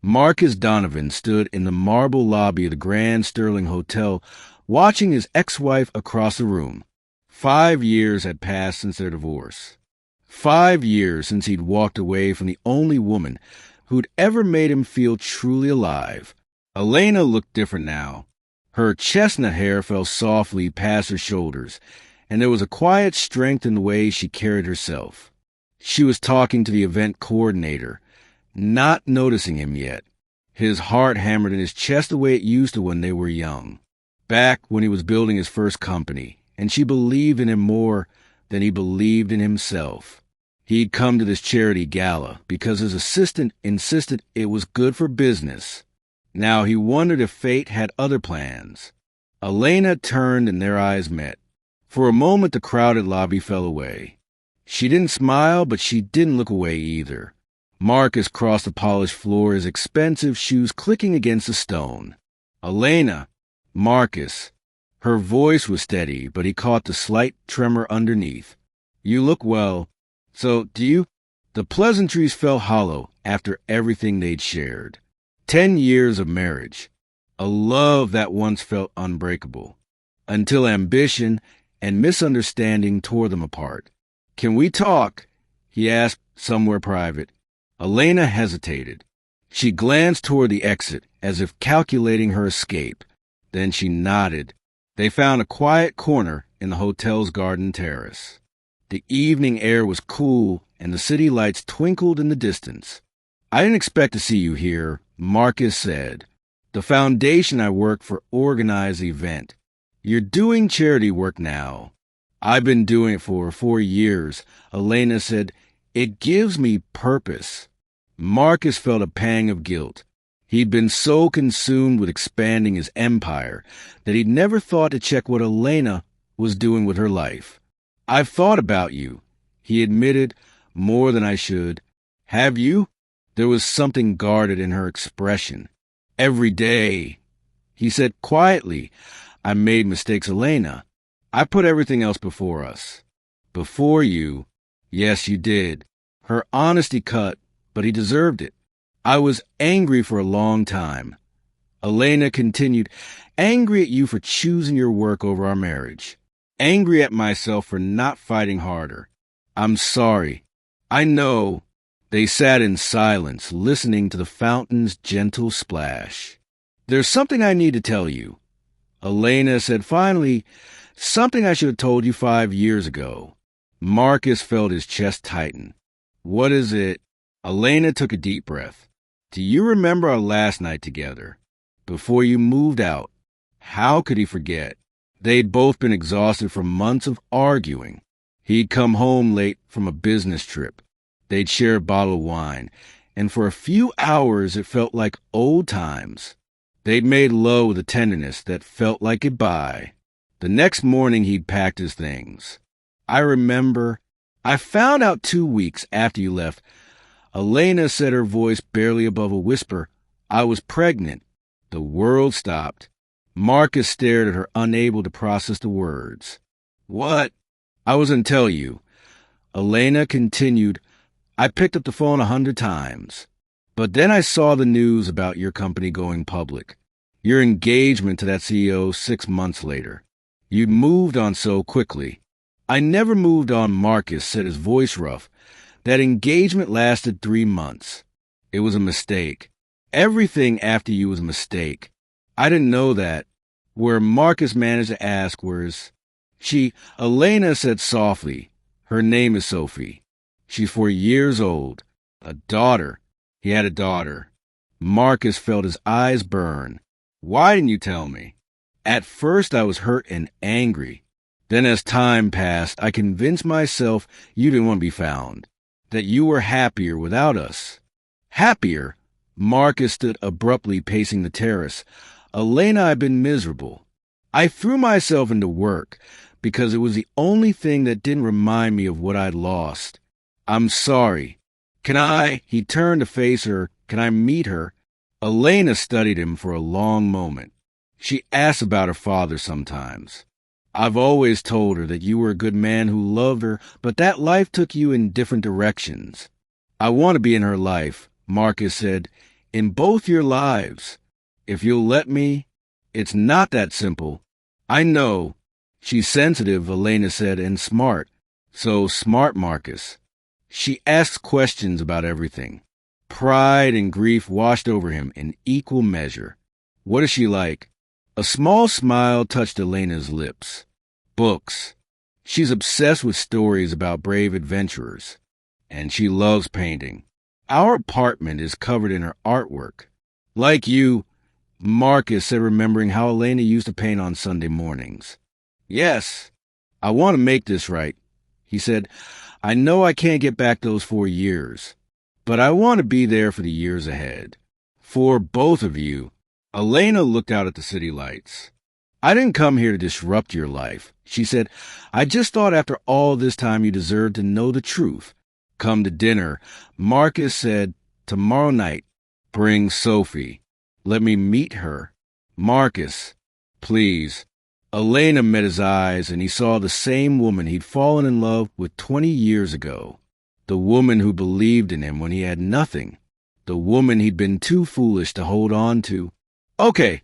Marcus Donovan stood in the marble lobby of the Grand Sterling Hotel, watching his ex-wife across the room. 5 years had passed since their divorce. 5 years since he'd walked away from the only woman who'd ever made him feel truly alive. Elena looked different now. Her chestnut hair fell softly past her shoulders, and there was a quiet strength in the way she carried herself. She was talking to the event coordinator, not noticing him yet. His heart hammered in his chest the way it used to when they were young, back when he was building his first company, and she believed in him more than he believed in himself. He'd come to this charity gala because his assistant insisted it was good for business. Now he wondered if fate had other plans. Elena turned and their eyes met. For a moment the crowded lobby fell away. She didn't smile, but she didn't look away either. Marcus crossed the polished floor, his expensive shoes clicking against the stone. Elena, Marcus. Her voice was steady, but he caught the slight tremor underneath. You look well. So, do you? The pleasantries fell hollow after everything they'd shared. 10 years of marriage. A love that once felt unbreakable. Until ambition and misunderstanding tore them apart. Can we talk? He asked, somewhere private. Elena hesitated. She glanced toward the exit, as if calculating her escape. Then she nodded. They found a quiet corner in the hotel's garden terrace. The evening air was cool, and the city lights twinkled in the distance. I didn't expect to see you here, Marcus said. The foundation I work for organized the event. You're doing charity work now. I've been doing it for 4 years, Elena said. It gives me purpose. Marcus felt a pang of guilt. He'd been so consumed with expanding his empire that he'd never thought to check what Elena was doing with her life. I've thought about you, he admitted, more than I should. Have you? There was something guarded in her expression. Every day, he said quietly. I made mistakes, Elena. I put everything else before us. Before you. Yes, you did. Her honesty cut, but he deserved it. I was angry for a long time. Elena continued, angry at you for choosing your work over our marriage. Angry at myself for not fighting harder. I'm sorry. I know. They sat in silence, listening to the fountain's gentle splash. There's something I need to tell you. Elena said finally, something I should have told you 5 years ago. Marcus felt his chest tighten. What is it? Elena took a deep breath. Do you remember our last night together? Before you moved out? How could he forget? They'd both been exhausted from months of arguing. He'd come home late from a business trip. They'd share a bottle of wine, and for a few hours it felt like old times. They'd made love with a tenderness that felt like goodbye. The next morning he'd packed his things. I remember. I found out 2 weeks after you left. Elena said, her voice barely above a whisper, I was pregnant. The world stopped. Marcus stared at her, unable to process the words. What? I was going to tell you. Elena continued, I picked up the phone 100 times. But then I saw the news about your company going public. Your engagement to that CEO 6 months later. You'd moved on so quickly. I never moved on, Marcus said, his voice rough. That engagement lasted 3 months. It was a mistake. Everything after you was a mistake. I didn't know that. Where Marcus managed to ask was, Elena said softly, her name is Sophie. She's 4 years old. A daughter. He had a daughter. Marcus felt his eyes burn. Why didn't you tell me? At first I was hurt and angry. Then as time passed, I convinced myself you didn't want to be found. That you were happier without us. Happier? Marcus stood abruptly pacing the terrace. Elena, I've been miserable. I threw myself into work because it was the only thing that didn't remind me of what I'd lost. I'm sorry. Can I? He turned to face her. Can I meet her? Elena studied him for a long moment. She asked about her father sometimes. I've always told her that you were a good man who loved her, but that life took you in different directions. I want to be in her life, Marcus said. in both your lives. If you'll let me, it's not that simple. I know. She's sensitive, Elena said, and smart. So smart, Marcus. She asked questions about everything. Pride and grief washed over him in equal measure. What is she like? A small smile touched Elena's lips. Books. She's obsessed with stories about brave adventurers. And she loves painting. Our apartment is covered in her artwork. Like you, Marcus said, remembering how Elena used to paint on Sunday mornings. Yes, I want to make this right, he said. I know I can't get back those 4 years, but I want to be there for the years ahead. For both of you. Elena looked out at the city lights. I didn't come here to disrupt your life, she said. I just thought after all this time you deserved to know the truth. Come to dinner. Marcus said, tomorrow night, bring Sophie. Let me meet her. Marcus, please. Elena met his eyes, and he saw the same woman he'd fallen in love with 20 years ago. The woman who believed in him when he had nothing. The woman he'd been too foolish to hold on to. Okay,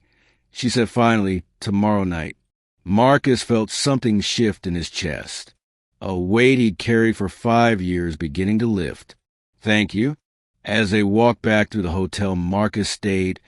she said finally, tomorrow night. Marcus felt something shift in his chest. A weight he'd carried for 5 years beginning to lift. Thank you. As they walked back through the hotel, Marcus stayed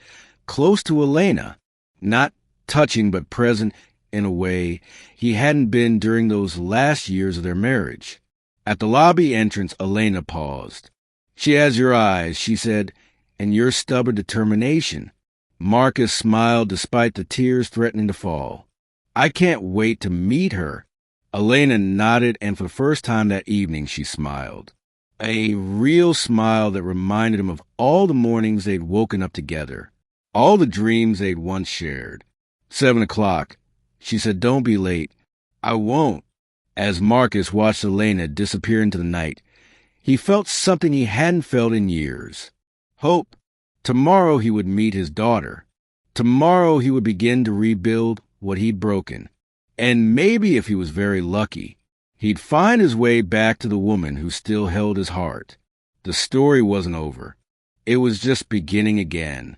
close to Elena, not touching but present in a way he hadn't been during those last years of their marriage. At the lobby entrance, Elena paused. She has your eyes, she said, and your stubborn determination. Marcus smiled despite the tears threatening to fall. I can't wait to meet her. Elena nodded, and for the first time that evening she smiled. A real smile that reminded him of all the mornings they'd woken up together, all the dreams they'd once shared. 7 o'clock. She said, don't be late. I won't. As Marcus watched Elena disappear into the night, he felt something he hadn't felt in years. Hope. Tomorrow he would meet his daughter. Tomorrow he would begin to rebuild what he'd broken. And maybe if he was very lucky, he'd find his way back to the woman who still held his heart. The story wasn't over. It was just beginning again.